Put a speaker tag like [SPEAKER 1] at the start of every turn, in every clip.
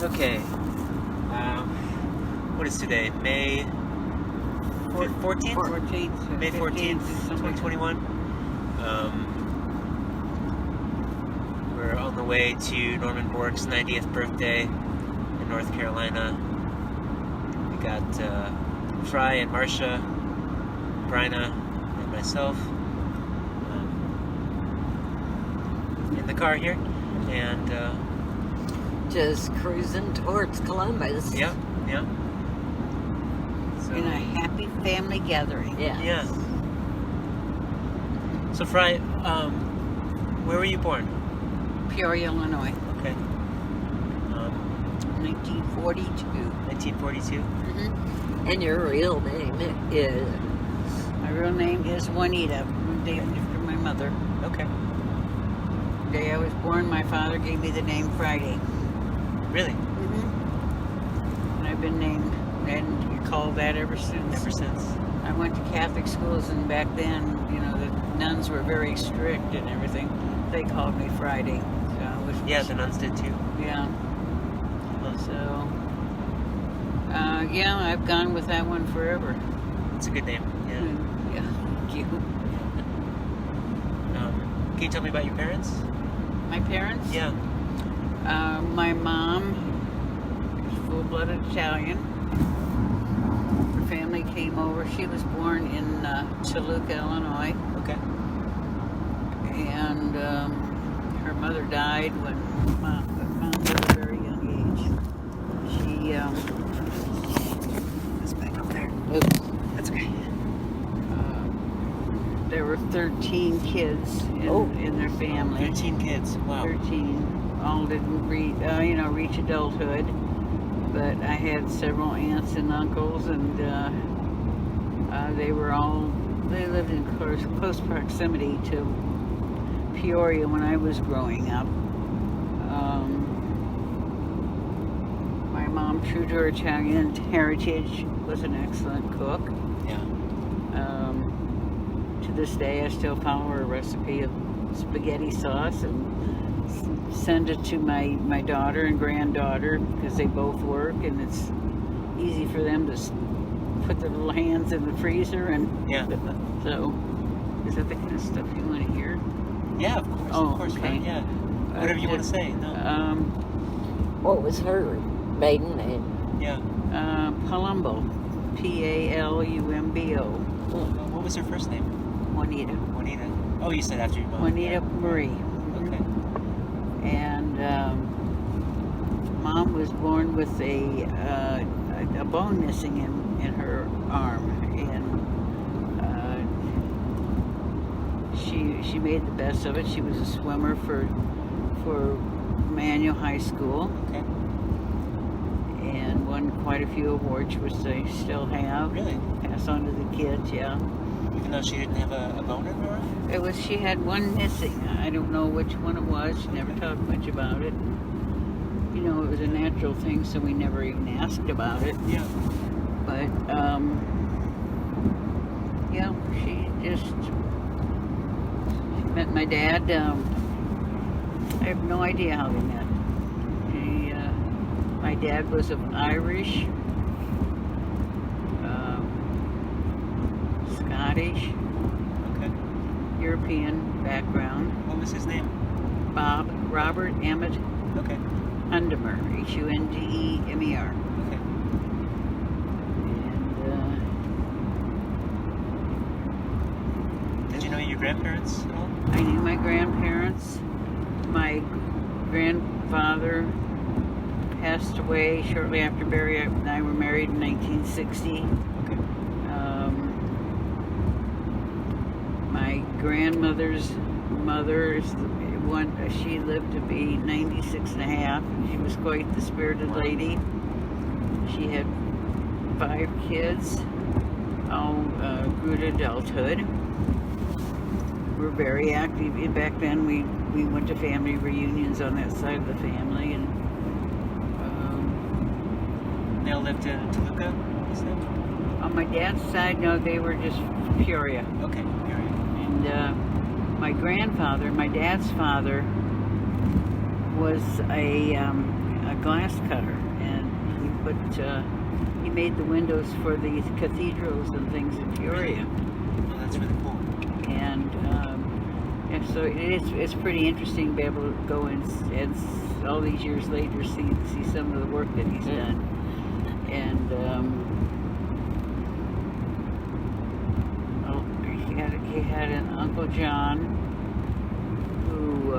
[SPEAKER 1] Okay. What is today? May 14th?
[SPEAKER 2] 14th.
[SPEAKER 1] May 14th, 2021. We're on the way to Norman Bork's 90th birthday in North Carolina. We got Fry and Marsha, Brina, and myself in the car here, and
[SPEAKER 2] just cruising towards Columbus.
[SPEAKER 1] yeah. So,
[SPEAKER 3] In a happy family gathering.
[SPEAKER 1] yeah. So Fry, where were you born?
[SPEAKER 3] Peoria, Illinois.
[SPEAKER 1] Okay.
[SPEAKER 3] 1942.
[SPEAKER 1] 1942.
[SPEAKER 3] Mm-hmm.
[SPEAKER 2] And your real name is?
[SPEAKER 3] My real name is Juanita, named after my mother.
[SPEAKER 1] Okay.
[SPEAKER 3] The day I was born, my father gave me the name Friday.
[SPEAKER 1] Really?
[SPEAKER 3] Mm-hmm. And I've been named and called that ever since.
[SPEAKER 1] Ever since.
[SPEAKER 3] I went to Catholic schools, and back then, the nuns were very strict and everything. They called me Friday. So I was,
[SPEAKER 1] Yeah, the nuns did too.
[SPEAKER 3] Yeah. So, yeah, I've gone with that one forever.
[SPEAKER 1] It's a good name. Yeah.
[SPEAKER 3] Yeah, thank you.
[SPEAKER 1] Can you tell me about your parents?
[SPEAKER 3] My parents?
[SPEAKER 1] Yeah.
[SPEAKER 3] My mom is full-blooded Italian. Her family came over. She was born in Toluca, Illinois.
[SPEAKER 1] Okay.
[SPEAKER 3] And her mother died when mom was a very young age. She, that's back up there.
[SPEAKER 2] Oops.
[SPEAKER 1] That's okay.
[SPEAKER 3] There were 13 kids in their family.
[SPEAKER 1] 13 kids. Wow.
[SPEAKER 3] 13. All didn't reach adulthood. But I had several aunts and uncles, and they lived in close proximity to Peoria when I was growing up. My mom, true to her Italian heritage, was an excellent cook.
[SPEAKER 1] Yeah.
[SPEAKER 3] To this day, I still follow her recipe of spaghetti sauce and send it to my daughter and granddaughter, because they both work, and it's easy for them to put their little hands in the freezer. And
[SPEAKER 1] Yeah.
[SPEAKER 3] so, is that the kind of stuff you want to hear?
[SPEAKER 1] Yeah, of course.
[SPEAKER 3] Oh,
[SPEAKER 1] of course.
[SPEAKER 3] okay.
[SPEAKER 1] Right? Yeah. Whatever you want to say. No.
[SPEAKER 2] What was her maiden name?
[SPEAKER 1] Yeah.
[SPEAKER 3] Palumbo, Palumbo,
[SPEAKER 1] What was her first name?
[SPEAKER 3] Juanita.
[SPEAKER 1] Juanita. Oh, you said after your mom.
[SPEAKER 3] Juanita Marie.
[SPEAKER 1] Okay.
[SPEAKER 3] And mom was born with a bone missing in her arm, and she made the best of it. She was a swimmer for Manual High School.
[SPEAKER 1] Okay.
[SPEAKER 3] And won quite a few awards, which they still have.
[SPEAKER 1] Really?
[SPEAKER 3] Pass on to the kids, yeah.
[SPEAKER 1] Even though she didn't have a bone in her arm?
[SPEAKER 3] She had one missing. I don't know which one it was. She never talked much about it. It was a natural thing, so we never even asked about it.
[SPEAKER 1] Yeah.
[SPEAKER 3] But, yeah, she met my dad. I have no idea how they met. My dad was of Irish, Scottish,
[SPEAKER 1] Okay.
[SPEAKER 3] European background.
[SPEAKER 1] What was his name?
[SPEAKER 3] Robert Emmett
[SPEAKER 1] Okay.
[SPEAKER 3] Hundemer, Hundemer.
[SPEAKER 1] Okay.
[SPEAKER 3] And
[SPEAKER 1] Did you know your grandparents at all?
[SPEAKER 3] I knew my grandparents. My grandfather passed away shortly after Barry and I were married in 1960.
[SPEAKER 1] Okay.
[SPEAKER 3] My grandmother's mother is she lived to be 96 and a half. She was quite the spirited lady. She had 5 kids, all grew to adulthood. We were very active. Back then, we went to family reunions on that side of the family, and
[SPEAKER 1] They all lived in Toluca, you said?
[SPEAKER 3] on my dad's side, no, they were just Peoria.
[SPEAKER 1] Okay. Peoria.
[SPEAKER 3] And my dad's father, was a a glass cutter, and he made the windows for the cathedrals and things in Peoria.
[SPEAKER 1] Oh, that's really cool.
[SPEAKER 3] And so it's pretty interesting to be able to go and all these years later see some of the work that he's done. And he had an Uncle John who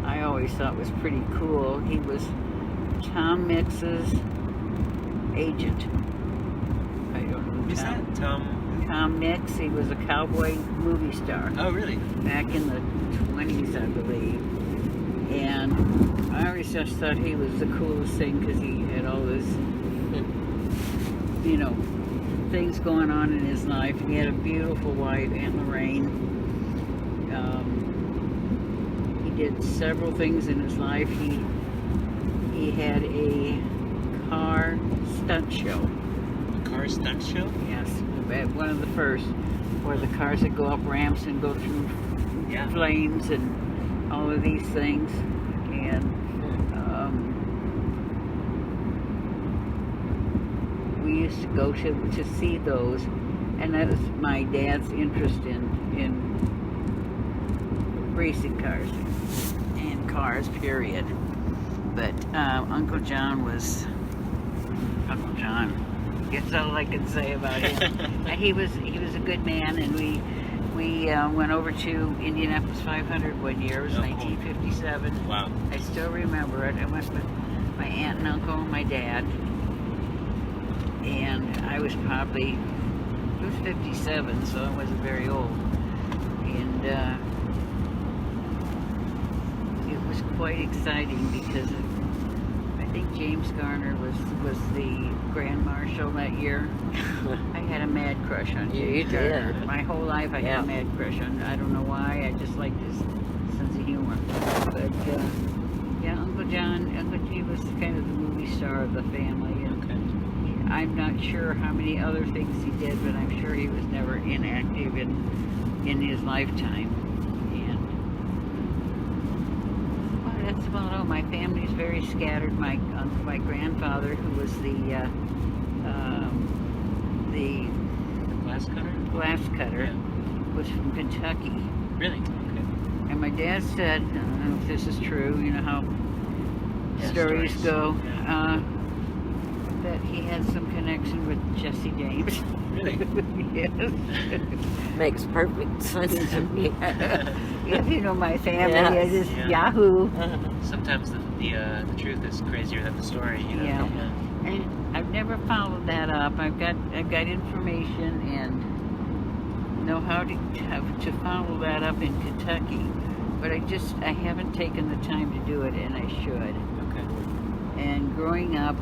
[SPEAKER 3] I always thought was pretty cool. He was Tom Mix's agent. I don't know
[SPEAKER 1] Who's that?
[SPEAKER 3] Tom Mix. He was a cowboy movie star.
[SPEAKER 1] Oh, really?
[SPEAKER 3] Back in the 20s, I believe. And I always just thought he was the coolest thing because he had all this, things going on in his life. He had a beautiful wife, Aunt Lorraine. He did several things in his life. He had a car stunt show.
[SPEAKER 1] A car stunt show?
[SPEAKER 3] Yes, one of the first, where the cars that go up ramps and go through flames and all of these things. And we used to go to see those, and that was my dad's interest in racing cars and cars, period. But Uncle John was Uncle John. That's all I can say about him. He was a good man, and we went over to Indianapolis 500 one year. It was 1957.
[SPEAKER 1] Wow.
[SPEAKER 3] I still remember it. I went with my aunt and uncle and my dad, and I was probably, it was 57, so I wasn't very old. And it was quite exciting because I think James Garner was the Grand Marshal that year. I had a mad crush on James Garner. My whole life I had a mad crush on. I don't know why. I just liked his sense of humor. But Uncle John, he was kind of the movie star of the family. And I'm not sure how many other things he did, but I'm sure he was never inactive in his lifetime. And that's about all. My family's very scattered. My grandfather, who was the glass cutter, was from Kentucky.
[SPEAKER 1] Really? Okay.
[SPEAKER 3] And my dad said, I don't know if this is true, you know how stories go, that he had some connection with Jesse James.
[SPEAKER 1] Really?
[SPEAKER 3] Yes.
[SPEAKER 2] Makes perfect sense to me.
[SPEAKER 3] If you know my family,
[SPEAKER 2] Yes.
[SPEAKER 3] it is Yahoo.
[SPEAKER 1] Sometimes the truth is crazier than the story,
[SPEAKER 3] Yeah. And I've never followed that up. I've got information and know how to follow that up in Kentucky, but I haven't taken the time to do it, and I should.
[SPEAKER 1] Okay.
[SPEAKER 3] And growing up,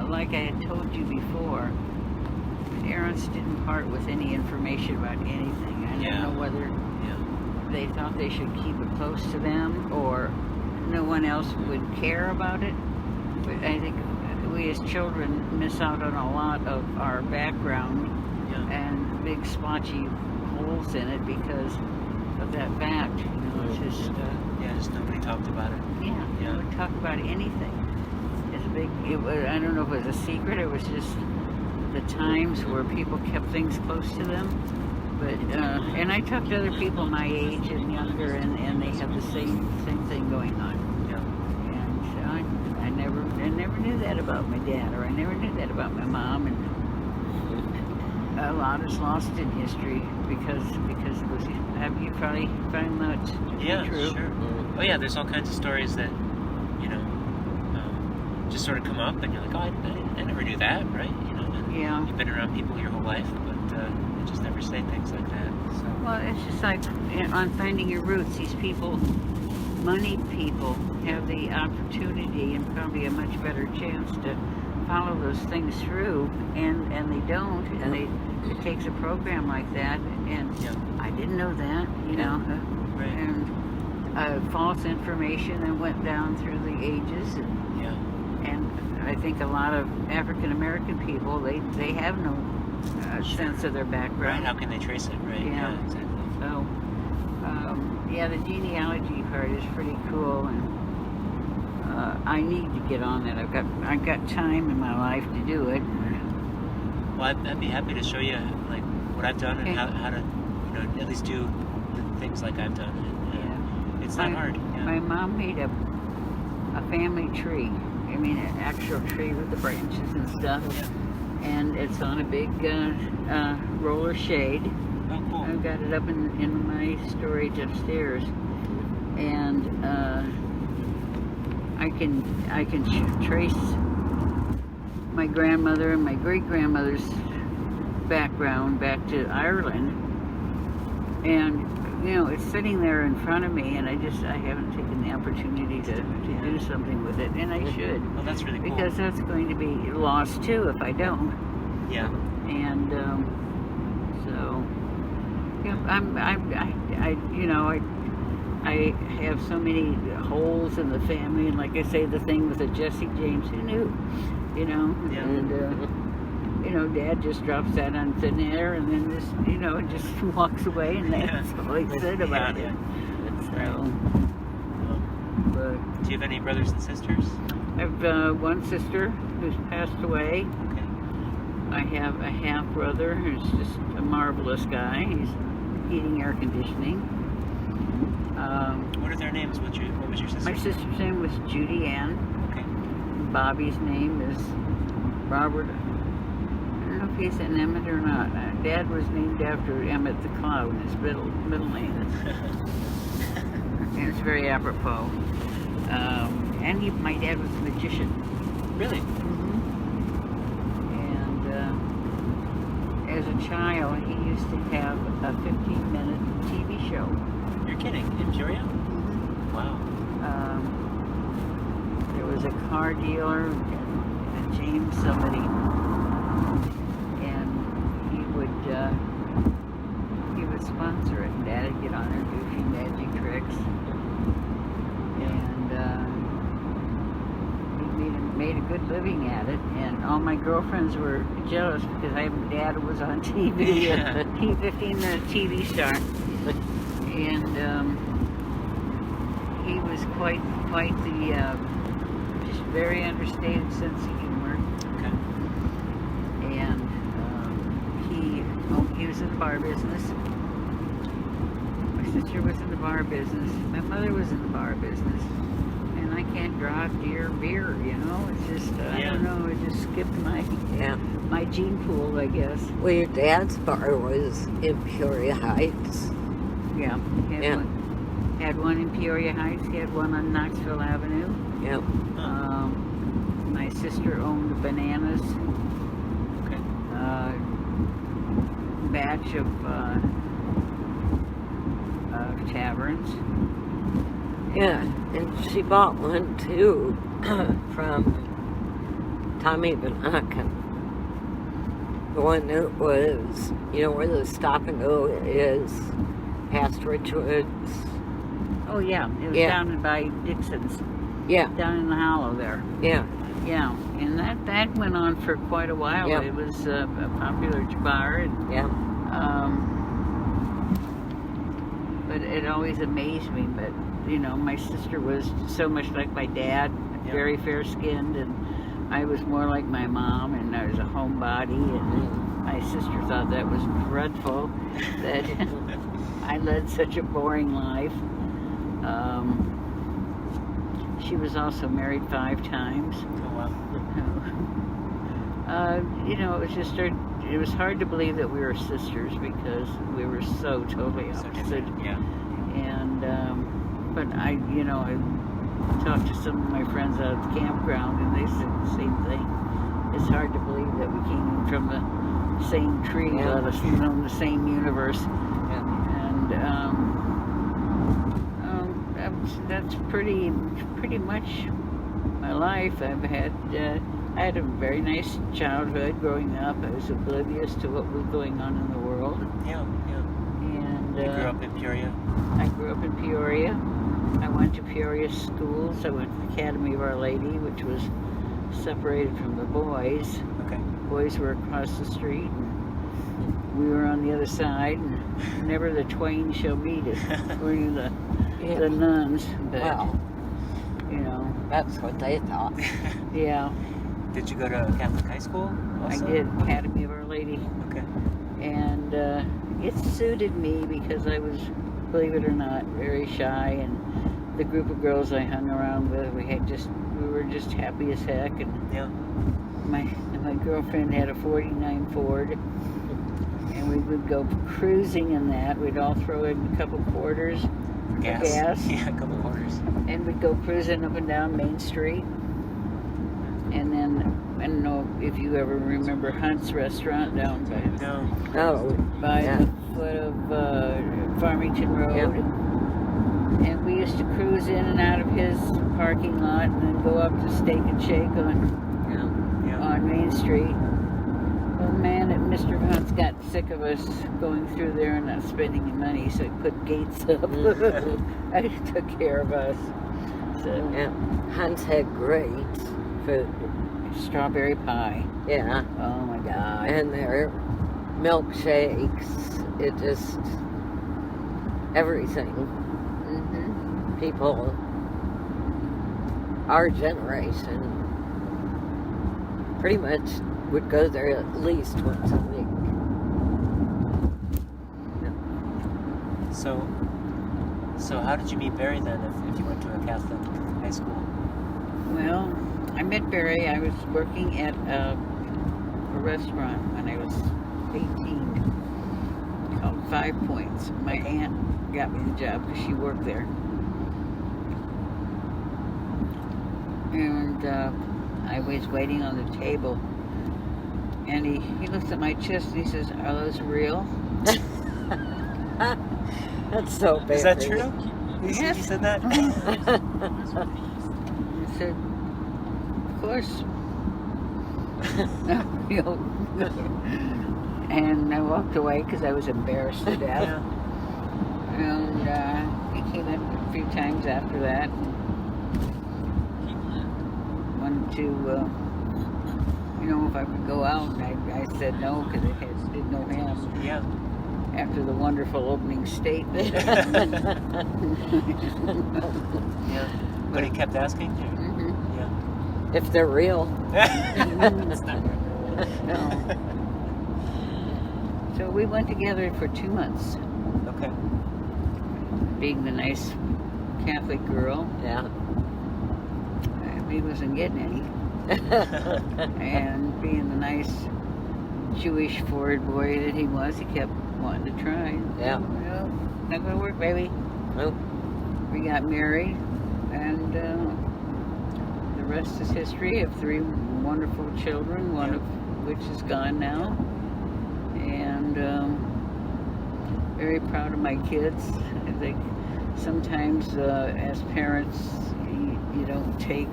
[SPEAKER 3] like I had told you before, parents didn't part with any information about anything. I don't know whether they thought they should keep it close to them or no one else would care about it. But I think we as children miss out on a lot of our background and big splotchy holes in it because of that fact. It's just
[SPEAKER 1] just nobody talked about it.
[SPEAKER 3] no one talked about anything. It's a big. I don't know if it was a secret. It was just the times where people kept things close to them. But and I talked to other people my age and younger, and they have the same thing going on. And I never knew that about my dad, or I never knew that about my mom, and a lot is lost in history because it was. Have you probably found that to be true?
[SPEAKER 1] Sure. Oh yeah, there's all kinds of stories that just sort of come up, and you're like, oh, I never knew that, right? And you've been around people your whole life, but they just never say things like that. So.
[SPEAKER 3] Well, it's just like on Finding Your Roots, these people, moneyed people, have the opportunity and probably a much better chance to follow those things through, and they don't, and it takes a program like that, and I didn't know that,
[SPEAKER 1] Right.
[SPEAKER 3] and false information that went down through the ages, and I think a lot of African American people, they have no sense of their background.
[SPEAKER 1] Right, how can they trace it, right?
[SPEAKER 3] Yeah.
[SPEAKER 1] Exactly.
[SPEAKER 3] So, the genealogy part is pretty cool, and I need to get on that. I've got time in my life to do it.
[SPEAKER 1] Well, I'd be happy to show you like what I've done and how to, at least do the things like I've done. And, it's not hard. Yeah.
[SPEAKER 3] My mom made a family tree. I mean, an actual tree with the branches and stuff.
[SPEAKER 1] Yeah.
[SPEAKER 3] And it's on a big roller shade.
[SPEAKER 1] Oh, cool.
[SPEAKER 3] I've got it up in my storage upstairs, and I can trace my grandmother and my great-grandmother's background back to Ireland, and it's sitting there in front of me, and I haven't taken the opportunity to do something with it, and I should.
[SPEAKER 1] Well, that's really cool.
[SPEAKER 3] Because that's going to be lost too if I don't.
[SPEAKER 1] Yeah.
[SPEAKER 3] And so, I have so many holes in the family, and like I say, the thing with the Jesse James, who knew,
[SPEAKER 1] Yeah.
[SPEAKER 3] And Dad just drops that on thin air, and then just walks away, and that's all he said about it. So, but
[SPEAKER 1] do you have any brothers and sisters?
[SPEAKER 3] I have one sister who's passed away.
[SPEAKER 1] Okay.
[SPEAKER 3] I have a half brother who's just a marvelous guy. He's heating air conditioning.
[SPEAKER 1] What are their names? What was your sister?
[SPEAKER 3] My sister's name was Judy Ann.
[SPEAKER 1] Okay.
[SPEAKER 3] Bobby's name is Robert. I don't know if he's an Emmett or not. Dad was named after Emmett the Cloud, his middle name. And it's very apropos. And my dad was a magician.
[SPEAKER 1] Really?
[SPEAKER 3] And as a child, he used to have a 15-minute TV show.
[SPEAKER 1] You're kidding? In Peoria? Wow.
[SPEAKER 3] There was a car dealer, James somebody, and he would sponsor it. Dad would get on there and do a few magic tricks. And he made a good living at it, and all my girlfriends were jealous because Dad was on TV,
[SPEAKER 1] Yeah.
[SPEAKER 3] a 15-minute TV star, and he was quite the just very understated sense of humor.
[SPEAKER 1] Okay.
[SPEAKER 3] And he was in the bar business. My sister was in the bar business. My mother was in the bar business. And I can't draw deer beer, It's just, I don't know, it just skipped my gene pool, I guess.
[SPEAKER 2] Well, your dad's bar was in Peoria Heights.
[SPEAKER 3] Yeah. Had one in Peoria Heights. He had one on Knoxville Avenue.
[SPEAKER 2] Yep.
[SPEAKER 3] My sister owned Bananas.
[SPEAKER 1] Okay.
[SPEAKER 3] Batch of taverns.
[SPEAKER 2] Yeah, and she bought one too from Tommy Banakin. The one that was, where the stop and go is past Richwoods.
[SPEAKER 3] Oh yeah, it was down by Dixon's.
[SPEAKER 2] Yeah.
[SPEAKER 3] Down in the hollow there.
[SPEAKER 2] Yeah.
[SPEAKER 3] Yeah, and that went on for quite a while.
[SPEAKER 2] Yep.
[SPEAKER 3] It was a popular bar. And,
[SPEAKER 2] Yeah.
[SPEAKER 3] but it always amazed me. But my sister was so much like my dad, very fair-skinned, and I was more like my mom, and I was a homebody. And my sister thought that was dreadful, that I led such a boring life. She was also married 5 times.
[SPEAKER 1] Oh, wow.
[SPEAKER 3] It was hard to believe that we were sisters because we were so totally
[SPEAKER 1] So
[SPEAKER 3] opposite.
[SPEAKER 1] different. Yeah.
[SPEAKER 3] And, but I talked to some of my friends out at the campground, and they said the same thing. It's hard to believe that we came from the same tree, let us know the same universe.
[SPEAKER 1] Yeah.
[SPEAKER 3] And, that's pretty much my life. I had a very nice childhood growing up. I was oblivious to what was going on in the world.
[SPEAKER 1] Yeah.
[SPEAKER 3] And
[SPEAKER 1] You grew up in Peoria?
[SPEAKER 3] I grew up in Peoria. I went to Peoria schools. I went to the Academy of Our Lady, which was separated from the boys.
[SPEAKER 1] Okay.
[SPEAKER 3] Boys were across the street, and we were on the other side. And never the twain shall meet, according to the nuns. But,
[SPEAKER 2] Wow. That's what they thought.
[SPEAKER 3] Yeah,
[SPEAKER 1] Did you go to a Catholic high school also?
[SPEAKER 3] I did, Academy of Our Lady.
[SPEAKER 1] Okay.
[SPEAKER 3] And it suited me because I was, believe it or not, very shy, and the group of girls I hung around with, we were just happy as heck. And
[SPEAKER 1] Yeah.
[SPEAKER 3] my girlfriend had a 49 Ford, and we would go cruising in that. We'd all throw in a couple quarters for gas.
[SPEAKER 1] Yeah, a couple quarters.
[SPEAKER 3] And we'd go cruising up and down Main Street. And then, I don't know if you ever remember Hunt's Restaurant down by
[SPEAKER 1] No.
[SPEAKER 2] Oh,
[SPEAKER 3] by
[SPEAKER 2] yeah.
[SPEAKER 3] the foot of Farmington Road.
[SPEAKER 2] Yep.
[SPEAKER 3] And we used to cruise in and out of his parking lot and then go up to Steak and Shake
[SPEAKER 1] Yeah.
[SPEAKER 3] on Main Street. Well, man, Mr. Hunt's got sick of us going through there and not spending any money, so he put gates up. I took care of us. So,
[SPEAKER 2] Yeah. Hunt's had great food.
[SPEAKER 3] strawberry pie.
[SPEAKER 2] Yeah.
[SPEAKER 3] Oh my God.
[SPEAKER 2] And their milkshakes, it just, everything.
[SPEAKER 3] Mm-hmm.
[SPEAKER 2] People, our generation, pretty much would go there at least once a week.
[SPEAKER 1] So how did you meet Barry then if you went to a Catholic high school?
[SPEAKER 3] Well, I met Barry. I was working at a restaurant when I was 18 called 5 Points. My aunt got me the job because she worked there. And I was waiting on the table. And he looks at my chest and he says, "Are those real?"
[SPEAKER 2] That's so bad.
[SPEAKER 1] Is that true?
[SPEAKER 3] Yes.
[SPEAKER 1] You said that?
[SPEAKER 3] I said, "Of course." You know. And I walked away because I was embarrassed to death.
[SPEAKER 1] Yeah.
[SPEAKER 3] And he came in a few times after that. Wanted to, if I could go out. And I said no because I didn't know him.
[SPEAKER 1] Yeah.
[SPEAKER 3] After the wonderful opening statement.
[SPEAKER 1] Yeah. But he kept asking?
[SPEAKER 3] Mhm.
[SPEAKER 1] Yeah.
[SPEAKER 2] If they're real.
[SPEAKER 1] That's not real.
[SPEAKER 3] No. So we went together for 2 months,
[SPEAKER 1] Okay.
[SPEAKER 3] being the nice Catholic girl.
[SPEAKER 2] Yeah.
[SPEAKER 3] He wasn't getting any. And being the nice Jewish forward boy that he was, he kept wanting to try.
[SPEAKER 2] Yeah.
[SPEAKER 3] Well, not gonna work, baby.
[SPEAKER 2] Nope.
[SPEAKER 3] We got married, and the rest is history of 3 wonderful children, one of which is gone now. And very proud of my kids. I think sometimes as parents, you don't take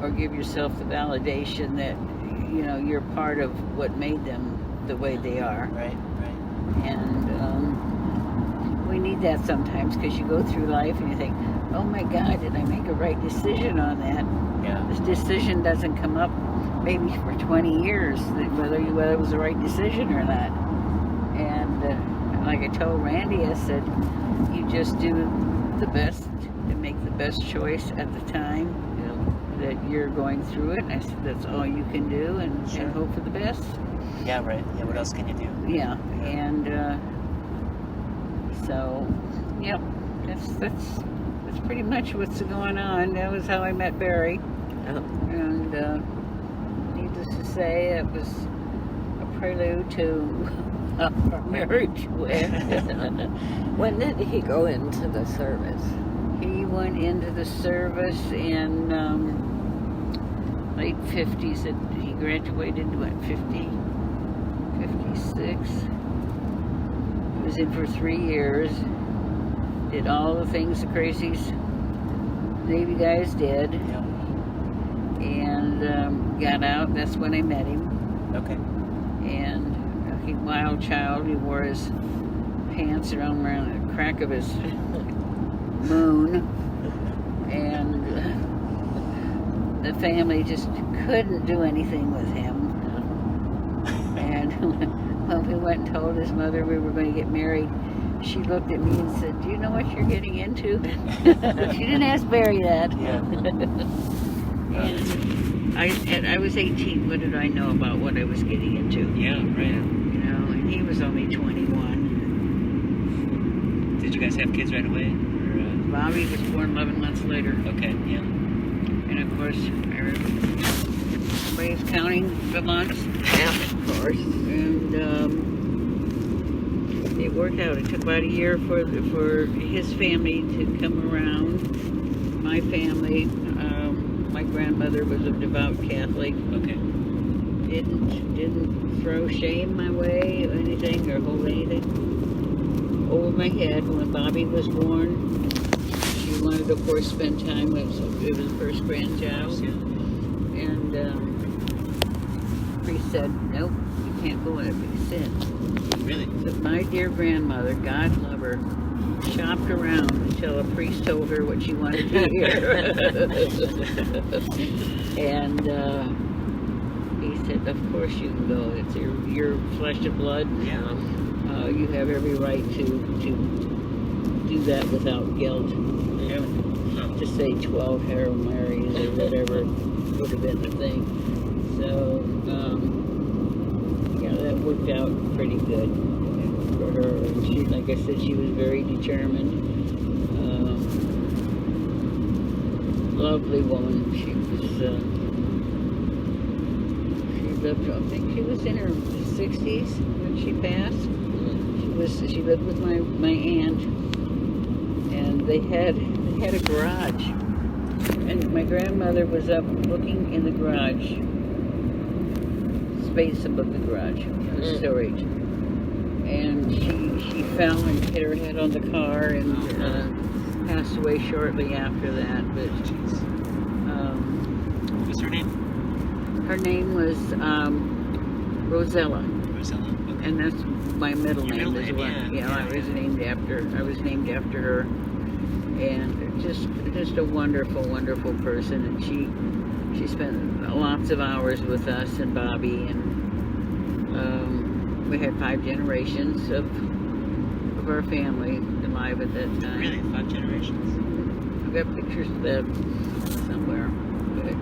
[SPEAKER 3] or give yourself the validation that you're part of what made them the way they are.
[SPEAKER 1] Right.
[SPEAKER 3] And we need that sometimes because you go through life and you think, oh my God, did I make a right decision on that?
[SPEAKER 1] Yeah.
[SPEAKER 3] This decision doesn't come up maybe for 20 years, whether it was the right decision or not. And like I told Randy, I said, you just do the best and make the best choice at the time that you're going through it. And I said, that's all you can do, and hope for the best.
[SPEAKER 1] Yeah, right. Yeah, what else can you do?
[SPEAKER 3] Yeah. And so, yep, that's pretty much what's going on. That was how I met Barry. And needless to say, it was a prelude to our marriage.
[SPEAKER 2] When did he go into the service?
[SPEAKER 3] He went into the service in late 50s. He graduated, 56. He was in for 3 years. Did all the things the crazies Navy guys did.
[SPEAKER 1] Yeah.
[SPEAKER 3] And got out. That's when I met him.
[SPEAKER 1] Okay.
[SPEAKER 3] And he wild child. He wore his pants around the crack of his moon. And the family just couldn't do anything with him. And when we went and told his mother we were going to get married, she looked at me and said, "Do you know what you're getting into?" She didn't ask Barry that.
[SPEAKER 1] Yeah.
[SPEAKER 3] And I was 18. What did I know about what I was getting into?
[SPEAKER 1] Yeah, right.
[SPEAKER 3] You know, and he was only 21.
[SPEAKER 1] Did you guys have kids right away? Or,
[SPEAKER 3] Bobby was born 11 months later.
[SPEAKER 1] okay, yeah.
[SPEAKER 3] And of course, everybody's counting the months.
[SPEAKER 2] Yeah, of course.
[SPEAKER 3] And it worked out. It took about a year for his family to come around. My family, my grandmother was a devout Catholic.
[SPEAKER 1] Okay.
[SPEAKER 3] Didn't throw shame my way or anything, or hold anything over my head. When Bobby was born, she wanted, of course, spend time with. It was the first grandchild,
[SPEAKER 1] Yeah.
[SPEAKER 3] and priest said, "Nope, you can't go in it. It's sin."
[SPEAKER 1] Really?
[SPEAKER 3] But my dear grandmother, God love her, shopped around until a priest told her what she wanted to hear. And he said, "Of course you can go. It's your flesh and blood.
[SPEAKER 1] Yeah.
[SPEAKER 3] You have every right to do that without guilt."
[SPEAKER 1] Yeah. Huh.
[SPEAKER 3] To say 12 Hail Marys or whatever would have been the thing. So, yeah, that worked out pretty good for her. And she, like I said, she was very determined. Lovely woman. She was, she lived, I think she was in her 60s when she passed. She lived with my aunt, and they had a garage, and my grandmother was up looking in the garage, space above the garage, storage, and she fell and hit her head on the car and passed away shortly after that. But
[SPEAKER 1] What was her name?
[SPEAKER 3] her name was Rosella.
[SPEAKER 1] Rosella. Okay.
[SPEAKER 3] And that's my middle
[SPEAKER 1] Your
[SPEAKER 3] name
[SPEAKER 1] middle
[SPEAKER 3] as
[SPEAKER 1] name,
[SPEAKER 3] well.
[SPEAKER 1] yeah.
[SPEAKER 3] I was named after her, and just a wonderful, wonderful person. And she spent lots of hours with us and Bobby, and we had 5 generations of our family alive at that time.
[SPEAKER 1] Really? 5 generations?
[SPEAKER 3] I've got pictures of that somewhere. But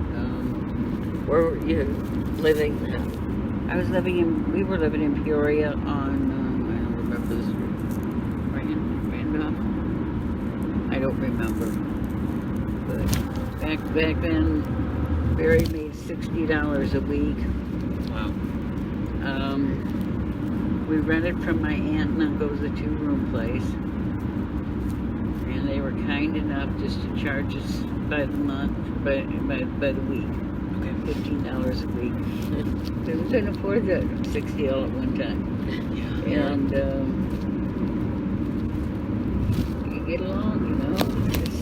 [SPEAKER 2] Where were you living now?
[SPEAKER 3] we were living in Peoria on, I don't remember this, Randolph? I don't remember. But back then, Barry made $60 a week.
[SPEAKER 1] Wow.
[SPEAKER 3] We rented from my aunt and uncle's a 2-room place. And they were kind enough just to charge us by the month, by the week.
[SPEAKER 1] Okay.
[SPEAKER 3] $15 a week. So we couldn't afford that 60 all at one time.
[SPEAKER 1] Yeah.
[SPEAKER 3] And you get along, you know. Just,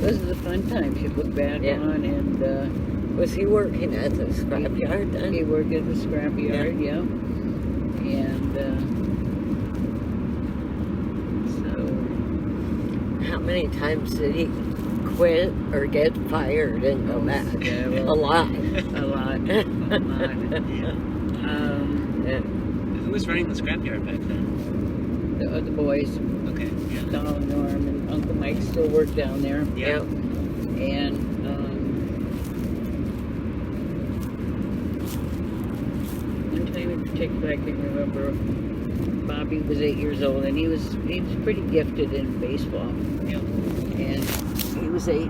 [SPEAKER 3] those are the fun times you look back on. And
[SPEAKER 2] Was he working at the scrapyard then?
[SPEAKER 3] he worked at the scrapyard, yeah. And so.
[SPEAKER 2] How many times did he quit or get fired and go back?
[SPEAKER 3] Several.
[SPEAKER 2] A lot.
[SPEAKER 3] A lot.
[SPEAKER 1] Who was running the scrapyard back then?
[SPEAKER 3] The boys,
[SPEAKER 1] Okay. Yeah.
[SPEAKER 3] Don and Norm and Uncle Mike still work down there.
[SPEAKER 1] Yeah.
[SPEAKER 3] And one time in particular, I can remember Bobby was 8 years old, and he was pretty gifted in baseball.
[SPEAKER 1] Yeah.
[SPEAKER 3] And he was 8. He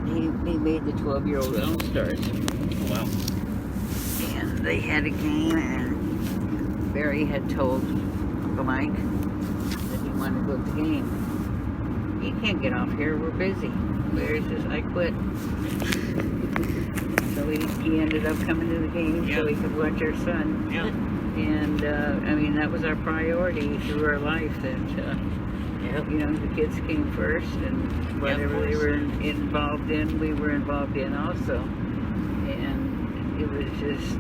[SPEAKER 3] made the 12-year-old All-Stars.
[SPEAKER 1] Oh, wow.
[SPEAKER 3] And they had a game, and Barry had told Uncle Mike that he wanted to go to the game. "You can't get off here, we're busy." Barry says, "I quit." So he ended up coming to the game so he could watch our son.
[SPEAKER 1] Yeah.
[SPEAKER 3] And I mean, that was our priority through our life, that you know, the kids came first, and whatever they were involved in, we were involved in also. And it was just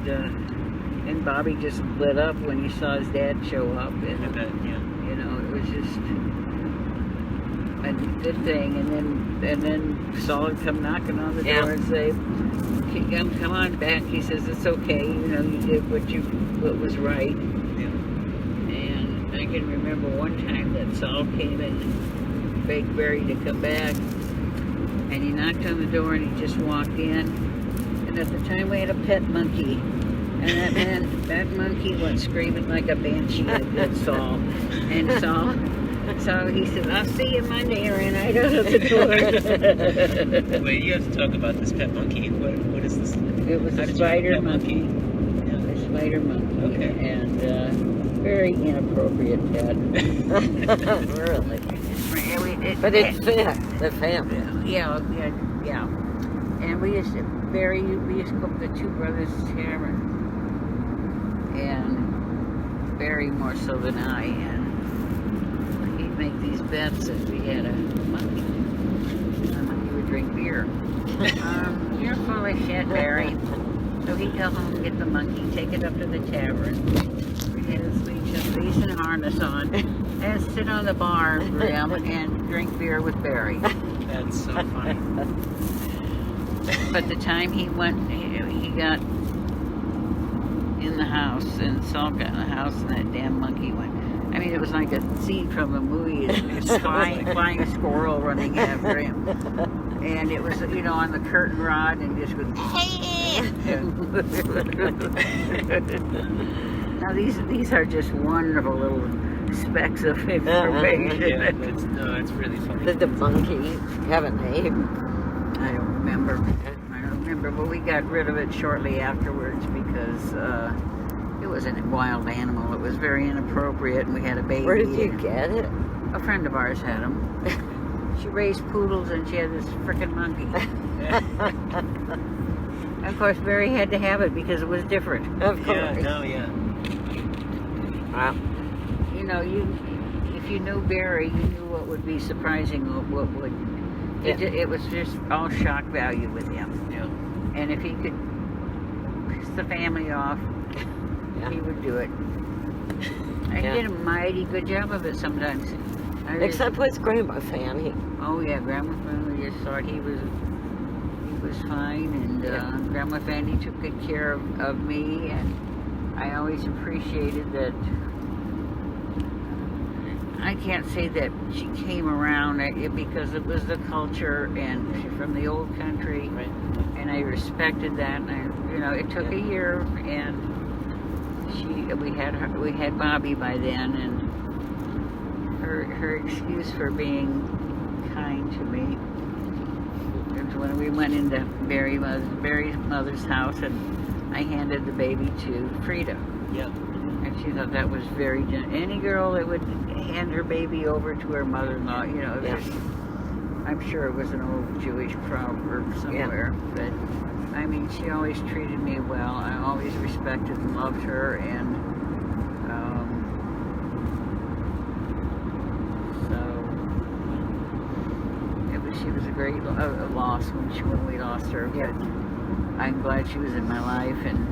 [SPEAKER 3] and Bobby just lit up when he saw his dad show up, and
[SPEAKER 1] I bet, yeah.
[SPEAKER 3] you know, it was just a good thing. And then saw him come knocking on the door and say, "Come on back." He says, "It's okay, you know, you did what was right."
[SPEAKER 1] Yeah.
[SPEAKER 3] And I can remember one time that Saul came and begged Barry to come back, and he knocked on the door and he just walked in. And at the time we had a pet monkey, and that monkey went screaming like a banshee at Saul. And so he said, "I'll see you Monday," and ran right out of the door.
[SPEAKER 1] Wait, you have to talk about this pet monkey. What is this?
[SPEAKER 3] It was
[SPEAKER 1] How
[SPEAKER 3] a
[SPEAKER 1] did you
[SPEAKER 3] spider
[SPEAKER 1] get that
[SPEAKER 3] monkey.
[SPEAKER 1] Yeah.
[SPEAKER 3] A spider monkey.
[SPEAKER 1] Okay.
[SPEAKER 3] And very inappropriate pet.
[SPEAKER 2] Really. But
[SPEAKER 3] it
[SPEAKER 2] it fit the family.
[SPEAKER 3] Yeah. And we used to go to the Two Brothers Tavern. And Barry more so than I. And he'd make these bets if we had a monkey. The monkey would drink beer. You're full of shit, Barry. So he'd go home and get the monkey, take it up to the tavern. We'd have his leash and harness on. And sit on the bar rim and drink beer with Barry.
[SPEAKER 1] That's so funny.
[SPEAKER 3] But the time he got in the house, and Saul got in the house, and that damn monkey went. I mean, it was like a scene from a movie. It's flying squirrel running after him. And it was, on the curtain rod, and just goes, hey! Now, these are just wonderful little specks of information.
[SPEAKER 1] Yeah, it's really funny.
[SPEAKER 2] Did the monkey have a name?
[SPEAKER 3] I don't remember, but we got rid of it shortly afterwards because it was a wild animal. It was very inappropriate, and we had a baby.
[SPEAKER 2] Where did you get it?
[SPEAKER 3] A friend of ours had him. She raised poodles, and she had this frickin' monkey. And of course, Barry had to have it because it was different.
[SPEAKER 2] Of course.
[SPEAKER 1] Yeah.
[SPEAKER 2] Wow.
[SPEAKER 3] If you knew Barry, you knew what would be surprising, what would. It was just all shock value with him.
[SPEAKER 1] Yeah.
[SPEAKER 3] And if he could piss the family off, he would do it. I did a mighty good job of it sometimes.
[SPEAKER 2] Except with Grandma Fanny.
[SPEAKER 3] Oh yeah, Grandma Fanny just thought he was fine, and Grandma Fanny took good care of me, and I always appreciated that. I can't say that she came around because it was the culture and she's from the old country,
[SPEAKER 1] Right.
[SPEAKER 3] and I respected that. And it took a year, and we had Bobby by then, and her excuse for being kind to me was when we went into Barry's mother's house, and I handed the baby to Frida.
[SPEAKER 1] Yeah.
[SPEAKER 3] And she thought that was very any girl that would hand her baby over to her mother-in-law, I'm sure it was an old Jewish proverb somewhere. But I mean, she always treated me well. I always respected and loved her, and she was a great loss when we lost her.
[SPEAKER 2] Yeah.
[SPEAKER 3] But I'm glad she was in my life, and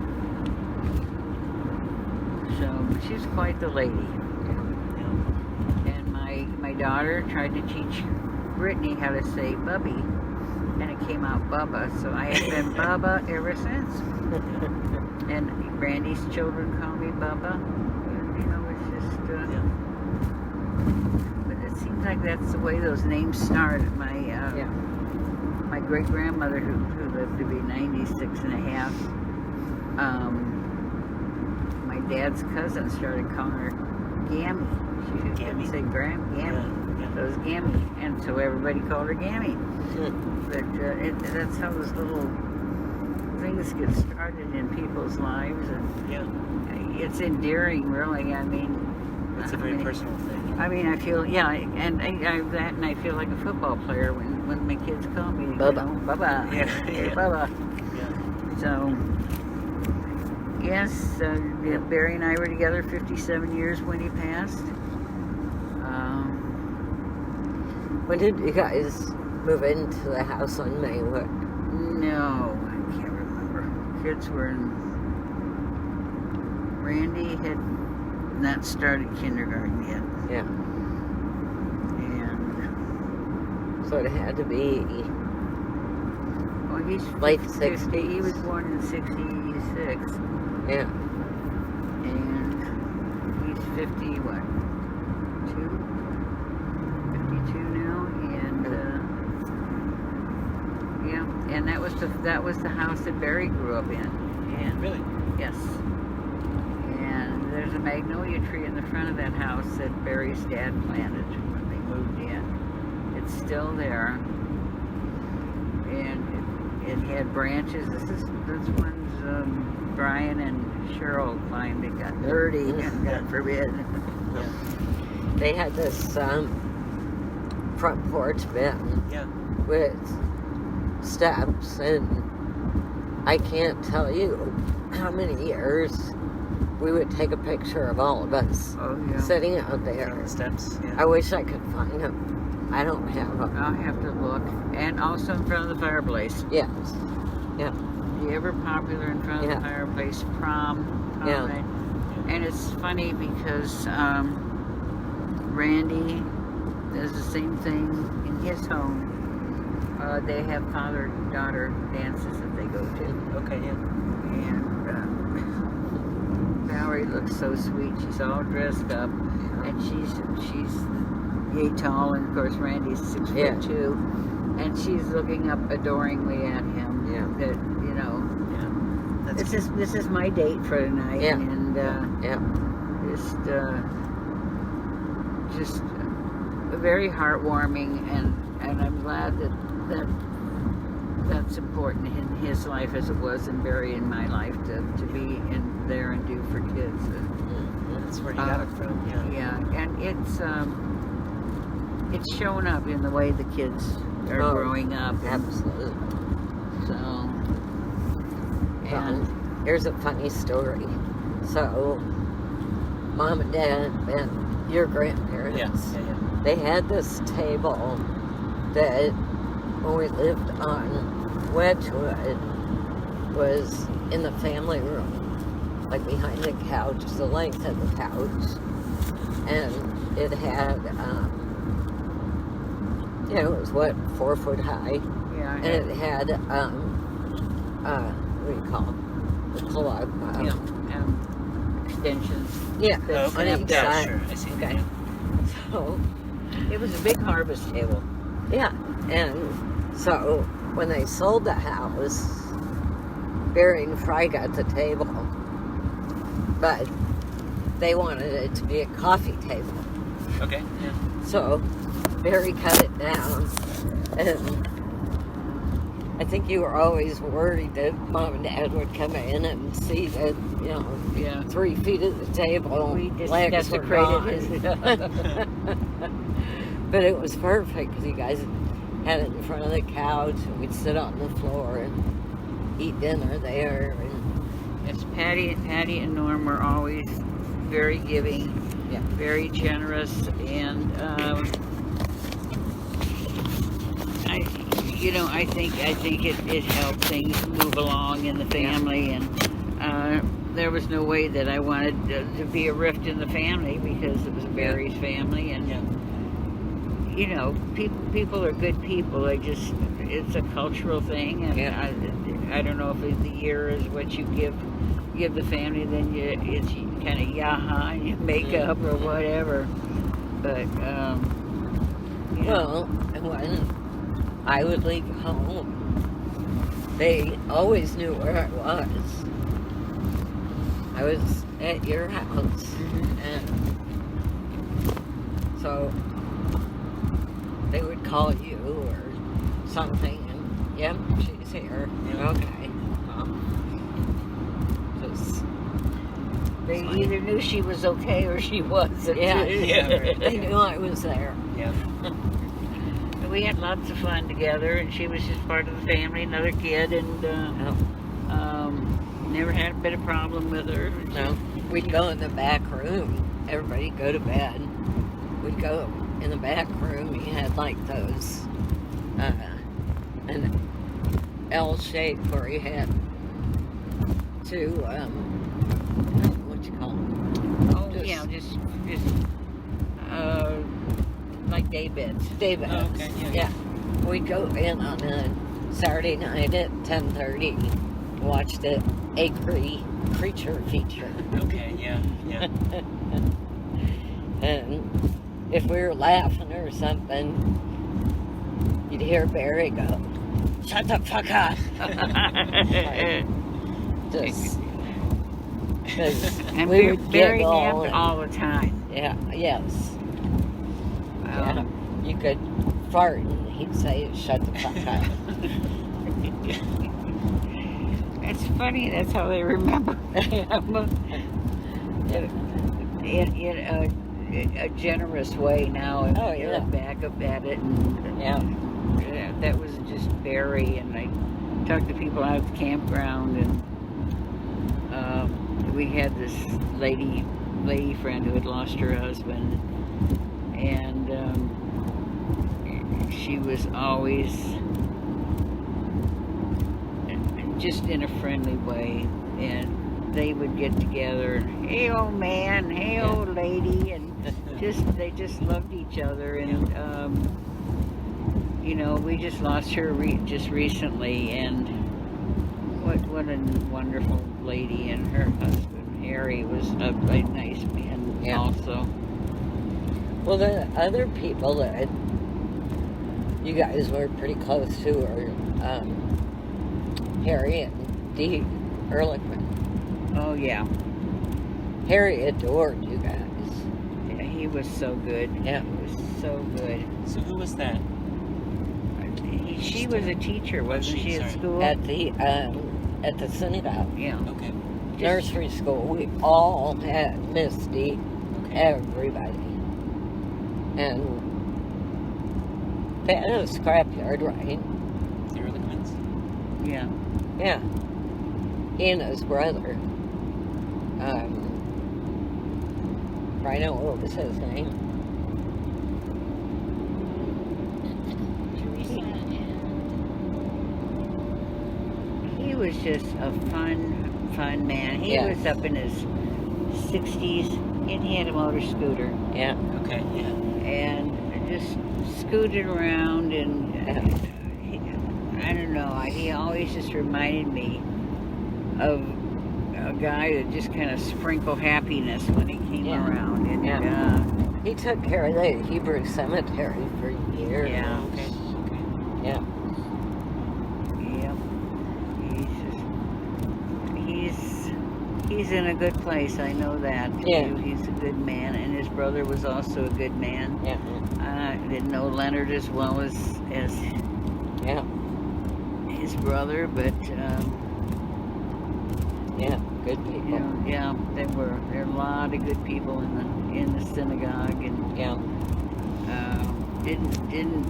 [SPEAKER 3] so she's quite the lady. And my daughter tried to teach Brittany how to say Bubby, and it came out Bubba, so I have been Bubba ever since. And Randy's children call me Bubba. It's just but it seems like that's the way those names started. My great-grandmother, who lived to be 96 and a half, my dad's cousin started calling her Gammy. She didn't say Gammy.
[SPEAKER 1] Yeah.
[SPEAKER 3] So it was Gammy, and so everybody called her Gammy. But that's how those little things get started in people's lives, and it's endearing, really. I mean,
[SPEAKER 1] it's a very personal thing.
[SPEAKER 3] I mean, I feel, and I feel like a football player when my kids call me
[SPEAKER 2] Bubba.
[SPEAKER 3] Bubba.
[SPEAKER 1] Yeah.
[SPEAKER 3] Hey, Bubba.
[SPEAKER 1] Yeah.
[SPEAKER 3] So, yes, Barry and I were together 57 years when he passed.
[SPEAKER 2] When did you guys move into the house on Maywood?
[SPEAKER 3] No, I can't remember. Kids were in. Randy had not started kindergarten yet.
[SPEAKER 2] Yeah.
[SPEAKER 3] And
[SPEAKER 2] So it had to be
[SPEAKER 3] he's
[SPEAKER 2] late
[SPEAKER 3] 50.
[SPEAKER 2] 60s.
[SPEAKER 3] He was born in 66.
[SPEAKER 2] Yeah.
[SPEAKER 3] And he's 50, and that was the house that Barry grew up in. And
[SPEAKER 1] Really?
[SPEAKER 3] yes. And there's a magnolia tree in the front of that house that Barry's dad planted when they moved in. It's still there, and it had branches. This one's Brian and Cheryl climbed. It got dirty, and God forbid.
[SPEAKER 2] They had this front porch bin
[SPEAKER 1] Yeah.
[SPEAKER 2] with steps, and I can't tell you how many years we would take a picture of all of us
[SPEAKER 3] Oh yeah.
[SPEAKER 2] sitting out there.
[SPEAKER 1] The steps. Yeah.
[SPEAKER 2] I wish I could find them. I don't have them.
[SPEAKER 3] I'll have to look. And also in front of the fireplace.
[SPEAKER 2] Yes. Yeah.
[SPEAKER 3] The ever popular in front of
[SPEAKER 2] Yeah.
[SPEAKER 3] the fireplace prom
[SPEAKER 2] Yeah.
[SPEAKER 3] night. And it's funny because Randy does the same thing in his home. They have father-daughter dances that they go to.
[SPEAKER 1] Okay. Yeah.
[SPEAKER 3] And Valerie looks so sweet. She's all dressed up, and she's yay tall, and of course Randy's 6'2", and she's looking up adoringly at him.
[SPEAKER 2] Yeah.
[SPEAKER 3] That
[SPEAKER 1] Yeah. That's
[SPEAKER 3] this is my date for tonight,
[SPEAKER 2] Yeah.
[SPEAKER 3] and
[SPEAKER 2] Yeah.
[SPEAKER 3] just very heartwarming, and I'm glad that's important in his life as it was in Barry in my life to be in there and do for kids.
[SPEAKER 1] That's where he got it from. Yeah.
[SPEAKER 3] Yeah, and it's shown up in the way the kids are
[SPEAKER 2] Oh,
[SPEAKER 3] growing up.
[SPEAKER 2] Absolutely.
[SPEAKER 3] So, and
[SPEAKER 2] Here's a funny story. So, Mom and Dad and your grandparents,
[SPEAKER 1] Yes. Yeah.
[SPEAKER 2] they had this table that when we lived on Wedgwood was in the family room, like behind the couch, the length of the couch, and it had, it was 4 foot high,
[SPEAKER 3] yeah,
[SPEAKER 2] and it had, what do you call them? The plug.
[SPEAKER 3] extensions.
[SPEAKER 2] Yeah,
[SPEAKER 3] That's
[SPEAKER 2] on
[SPEAKER 3] an
[SPEAKER 2] each
[SPEAKER 1] Yeah.
[SPEAKER 2] side.
[SPEAKER 1] Sure. I see.
[SPEAKER 2] Okay.
[SPEAKER 1] Yeah.
[SPEAKER 2] So,
[SPEAKER 3] It was a big harvest table.
[SPEAKER 2] yeah, and so when they sold the house, Barry and Fry got the table, but they wanted it to be a coffee table.
[SPEAKER 1] Okay. Yeah.
[SPEAKER 2] So Barry cut it down, and I think you were always worried that Mom and Dad would come in and see that,
[SPEAKER 3] Yeah.
[SPEAKER 2] 3 feet of the table,
[SPEAKER 3] We just
[SPEAKER 2] legs were gone.
[SPEAKER 3] desecrated it.
[SPEAKER 2] But it was perfect because you guys had it in front of the couch, and we'd sit on the floor and eat dinner there. And
[SPEAKER 3] Yes, Patty and Norm were always very giving,
[SPEAKER 2] Yeah.
[SPEAKER 3] very generous, and I think it helped things move along in the family, and there was no way that I wanted to be a rift in the family because it was Barry's family, and people are good people. It's a cultural thing, and I don't know if the year is what you give the family, then it's kind of yaha and you make up or whatever. But
[SPEAKER 2] well, when I would leave home, they always knew where I was. I was at your house, and so they would call you or something, and yep, she's here.
[SPEAKER 1] Yeah.
[SPEAKER 2] Okay. Just
[SPEAKER 3] they either knew she was okay or she wasn't.
[SPEAKER 2] Yeah.
[SPEAKER 1] Yeah.
[SPEAKER 2] they knew I was there.
[SPEAKER 1] Yeah.
[SPEAKER 3] We had lots of fun together, and she was just part of the family, another kid, and never had a bit of problem with her.
[SPEAKER 2] No, we'd go in the back room. Everybody'd go to bed. We'd go in the back room. You had like those, an L shape where you had two, what you call them?
[SPEAKER 3] Oh, just like day beds.
[SPEAKER 2] Day beds.
[SPEAKER 1] Oh, okay, yeah.
[SPEAKER 2] We'd go in on a Saturday night at 10:30, watch the Acre Creature feature.
[SPEAKER 1] Okay. Yeah. Yeah.
[SPEAKER 2] And if we were laughing or something, you'd hear Barry go, shut the fuck up. Just, 'cause
[SPEAKER 3] And
[SPEAKER 2] we would
[SPEAKER 3] very
[SPEAKER 2] giggle
[SPEAKER 3] napped
[SPEAKER 2] and-
[SPEAKER 3] all the time.
[SPEAKER 2] Yeah, yes. Yeah, you could fart and he'd say, shut the fuck up.
[SPEAKER 3] It's funny, that's how they remember him. In a generous way now.
[SPEAKER 2] Oh,
[SPEAKER 3] You
[SPEAKER 2] yeah.
[SPEAKER 3] look back up at it. And,
[SPEAKER 2] Yeah.
[SPEAKER 3] that was just Barry. And I talked to people out at the campground. And we had this lady friend who had lost her husband. And she was always just in a friendly way, and they would get together, hey old man, hey old lady, and they just loved each other. And you know, we just lost her just recently, and what a wonderful lady. And her husband Harry was a nice man also.
[SPEAKER 2] Well, the other people that you guys were pretty close to are Harry and Dee Ehrlichman.
[SPEAKER 3] Oh yeah.
[SPEAKER 2] Harry adored you guys.
[SPEAKER 3] Yeah, he was so good.
[SPEAKER 2] Yeah.
[SPEAKER 3] He was so good.
[SPEAKER 1] So who was that?
[SPEAKER 3] She was a teacher, wasn't she, at school?
[SPEAKER 2] At the synagogue.
[SPEAKER 3] Yeah.
[SPEAKER 1] Okay.
[SPEAKER 2] Nursery school. We all had Misty, everybody. And they had a scrapyard, right?
[SPEAKER 1] The Ehrlichmans?
[SPEAKER 3] Yeah.
[SPEAKER 2] Yeah. He and his brother. Brina, what was his name?
[SPEAKER 3] He was just a fun man. He was up in his 60s, and he had a motor scooter.
[SPEAKER 2] Yeah.
[SPEAKER 1] Okay, yeah.
[SPEAKER 3] And just scooted around, and I don't know, he always just reminded me of a guy that just kind of sprinkled happiness when he came around. And
[SPEAKER 2] he took care of the Hebrew cemetery for years.
[SPEAKER 3] Yeah.
[SPEAKER 1] Okay.
[SPEAKER 2] Yeah.
[SPEAKER 3] He's in a good place, I know that.
[SPEAKER 2] Yeah.
[SPEAKER 3] He's a good man, and his brother was also a good man.
[SPEAKER 2] Yeah.
[SPEAKER 3] I didn't know Leonard as well as his brother, but
[SPEAKER 2] good people.
[SPEAKER 3] there are a lot of good people in the synagogue, and didn't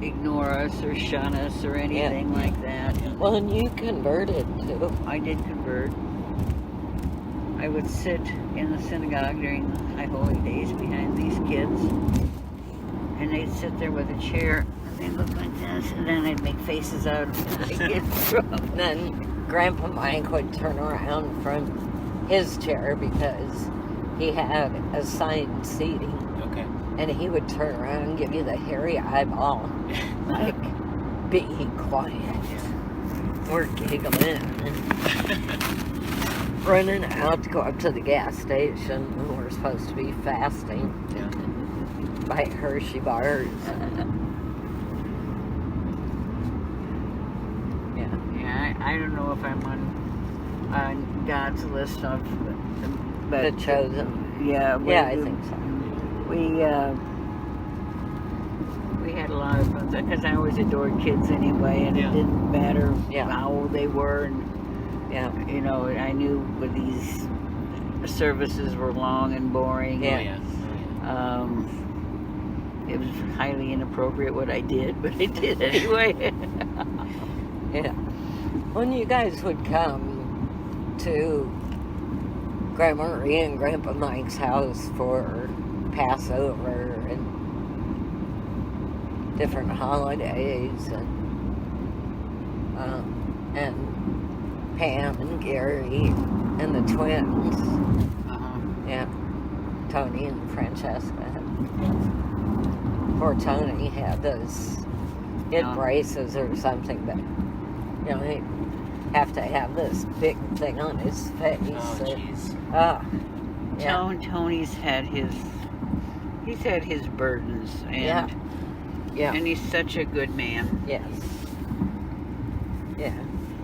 [SPEAKER 3] ignore us or shun us or anything like that.
[SPEAKER 2] Well, and you converted too.
[SPEAKER 3] I did convert. I would sit in the synagogue during the High Holy Days behind these kids, and they'd sit there with a chair, and they'd look like this, and then I'd make faces out of it.
[SPEAKER 2] And then Grandpa Mike would turn around from his chair because he had assigned seating.
[SPEAKER 1] Okay.
[SPEAKER 2] And he would turn around and give you the hairy eyeball. Like, be quiet. We're giggling and running out to go up to the gas station when we're supposed to be fasting. Buy Hershey bars.
[SPEAKER 3] I don't know if I'm on God's list of, but
[SPEAKER 2] The chosen.
[SPEAKER 3] Yeah,
[SPEAKER 2] I think so.
[SPEAKER 3] We had a lot of fun because I always adored kids anyway, and it didn't matter how old they were. And you know, I knew when these services were long and boring. It was highly inappropriate what I did, but I did anyway.
[SPEAKER 2] When you guys would come to Grandma Marie and Grandpa Mike's house for Passover and different holidays, and Pam and Gary and the twins, Tony and Francesca. Poor Tony had those hip braces or something, but you know, he have to have this big thing on his face.
[SPEAKER 1] Oh, jeez.
[SPEAKER 3] Tony's had his burdens, and and he's such a good man.
[SPEAKER 2] Yes. Yeah.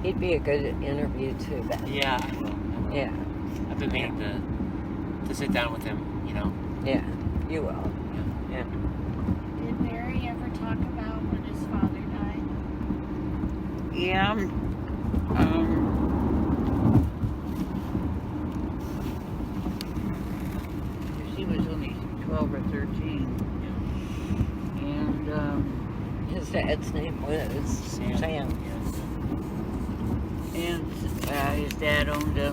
[SPEAKER 2] He'd be a good interview too, then.
[SPEAKER 1] Yeah, I will.
[SPEAKER 2] Yeah.
[SPEAKER 1] I've been meaning to sit down with him, you know.
[SPEAKER 2] Yeah. You will. Yeah.
[SPEAKER 4] Did Barry ever talk about when his father died?
[SPEAKER 3] Yeah. She was only 12 or 13. And,
[SPEAKER 2] His dad's name was Sam.
[SPEAKER 1] Yes.
[SPEAKER 3] and his dad owned a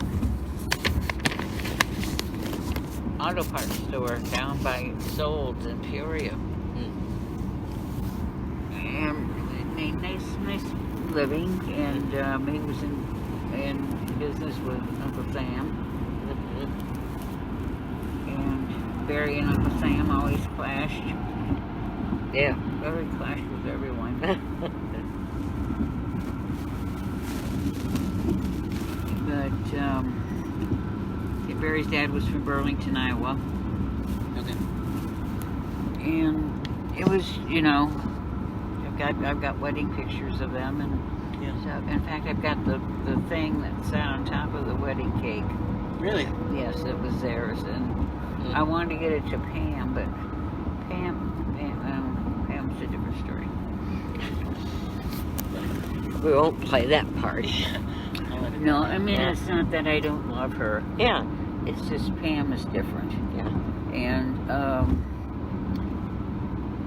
[SPEAKER 3] auto parts store down by Solds in Peoria. And they made nice living, and he was in business with Uncle Sam. And Barry and Uncle Sam always clashed.
[SPEAKER 2] Yeah.
[SPEAKER 3] Barry clashed with everyone. But Barry's dad was from Burlington, Iowa.
[SPEAKER 1] Okay.
[SPEAKER 3] And it was, you know, I've got wedding pictures of them, and so, in fact, I've got the thing that sat on top of the wedding cake.
[SPEAKER 1] Really?
[SPEAKER 3] Yes, it was theirs, and I wanted to get it to Pam, but Pam's a different story.
[SPEAKER 2] We won't play that part.
[SPEAKER 3] No, I mean, it's not that I don't love her.
[SPEAKER 2] Yeah.
[SPEAKER 3] It's just Pam is different.
[SPEAKER 2] Yeah.
[SPEAKER 3] And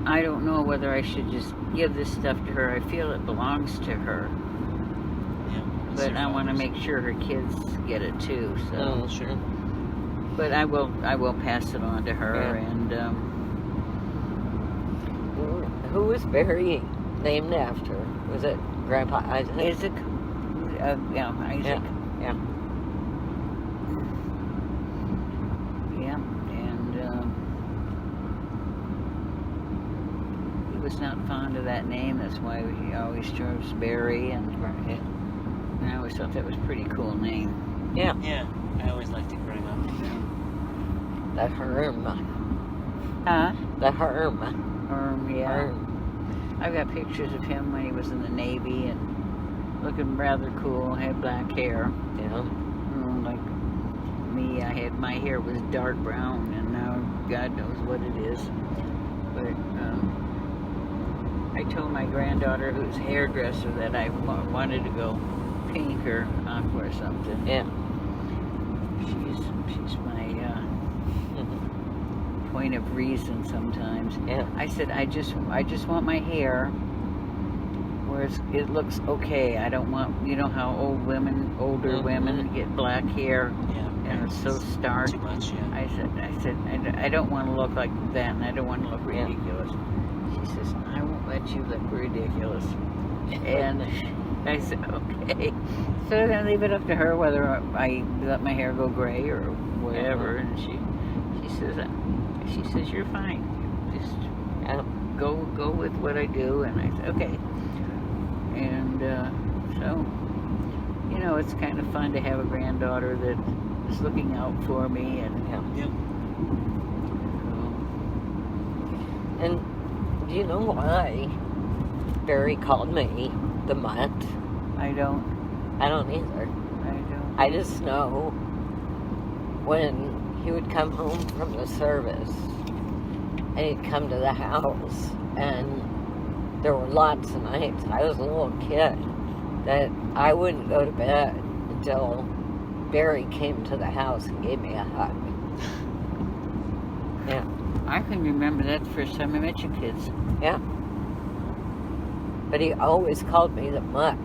[SPEAKER 3] I don't know whether I should just give this stuff to her. I feel it belongs to her.
[SPEAKER 1] Yeah.
[SPEAKER 3] But I want to make sure her kids get it too. So,
[SPEAKER 2] Oh, sure.
[SPEAKER 3] but I will pass it on to her.
[SPEAKER 2] Yeah.
[SPEAKER 3] And
[SPEAKER 2] Who was Barry named after? Was it Grandpa Isaac?
[SPEAKER 3] Isaac, yeah, Isaac.
[SPEAKER 2] Yeah.
[SPEAKER 3] Yeah, and he was not fond of that name. That's why he always chose Barry, and I always thought that was a pretty cool name.
[SPEAKER 2] Yeah.
[SPEAKER 1] Yeah. I always liked it growing up.
[SPEAKER 2] The Herm.
[SPEAKER 3] Huh?
[SPEAKER 2] The Herm.
[SPEAKER 3] Yeah.
[SPEAKER 2] Herm.
[SPEAKER 3] I've got pictures of him when he was in the Navy and looking rather cool. Had black hair.
[SPEAKER 2] Yeah.
[SPEAKER 3] Like me, my hair was dark brown, and now God knows what it is. But I told my granddaughter, who's a hairdresser, that I wanted to go pink or aqua or something.
[SPEAKER 2] Yeah.
[SPEAKER 3] She's my point of reason sometimes.
[SPEAKER 2] Yeah.
[SPEAKER 3] I said, I just want my hair where it looks okay. I don't want, you know how older women get black hair,
[SPEAKER 1] Yeah.
[SPEAKER 3] and it's so stark.
[SPEAKER 1] Too much, yeah.
[SPEAKER 3] I said, I don't want to look like that, and I don't want to look ridiculous. She says, I won't let you look ridiculous. And I said, okay. So I'm gonna leave it up to her whether I let my hair go gray or whatever. And she says, you're fine. Just go with what I do. And I said, okay. And so, you know, it's kind of fun to have a granddaughter that is looking out for me. And
[SPEAKER 1] Yep.
[SPEAKER 2] And do you know why Barry called me the Mutt?
[SPEAKER 3] I don't
[SPEAKER 2] either. I just know when he would come home from the service and he'd come to the house, and there were lots of nights, I was a little kid, that I wouldn't go to bed until Barry came to the house and gave me a hug. Yeah.
[SPEAKER 3] I can remember that the first time I met you kids.
[SPEAKER 2] Yeah. But he always called me the Mutt.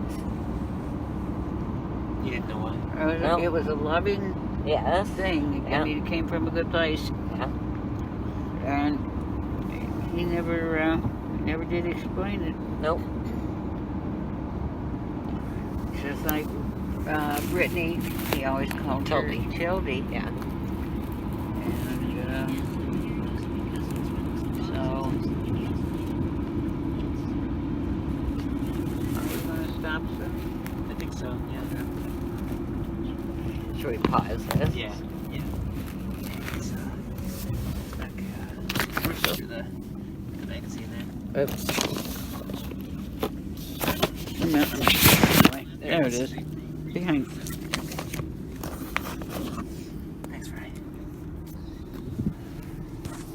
[SPEAKER 1] You didn't know why?
[SPEAKER 2] No.
[SPEAKER 3] It was a loving
[SPEAKER 2] Yes.
[SPEAKER 3] thing.
[SPEAKER 2] Yeah.
[SPEAKER 3] I mean, it came from a good place.
[SPEAKER 2] Yeah.
[SPEAKER 3] And he never did explain it.
[SPEAKER 2] Nope.
[SPEAKER 3] Just like Brittany, he always called
[SPEAKER 2] Tildy.
[SPEAKER 3] her Tildy.
[SPEAKER 2] Yeah.
[SPEAKER 3] And so, are we going to stop soon?
[SPEAKER 1] I think so, yeah.
[SPEAKER 2] Should we pause this?
[SPEAKER 1] Yeah. Let's go through the magazine there.
[SPEAKER 2] Oops.
[SPEAKER 3] No, anyway. it is. Behind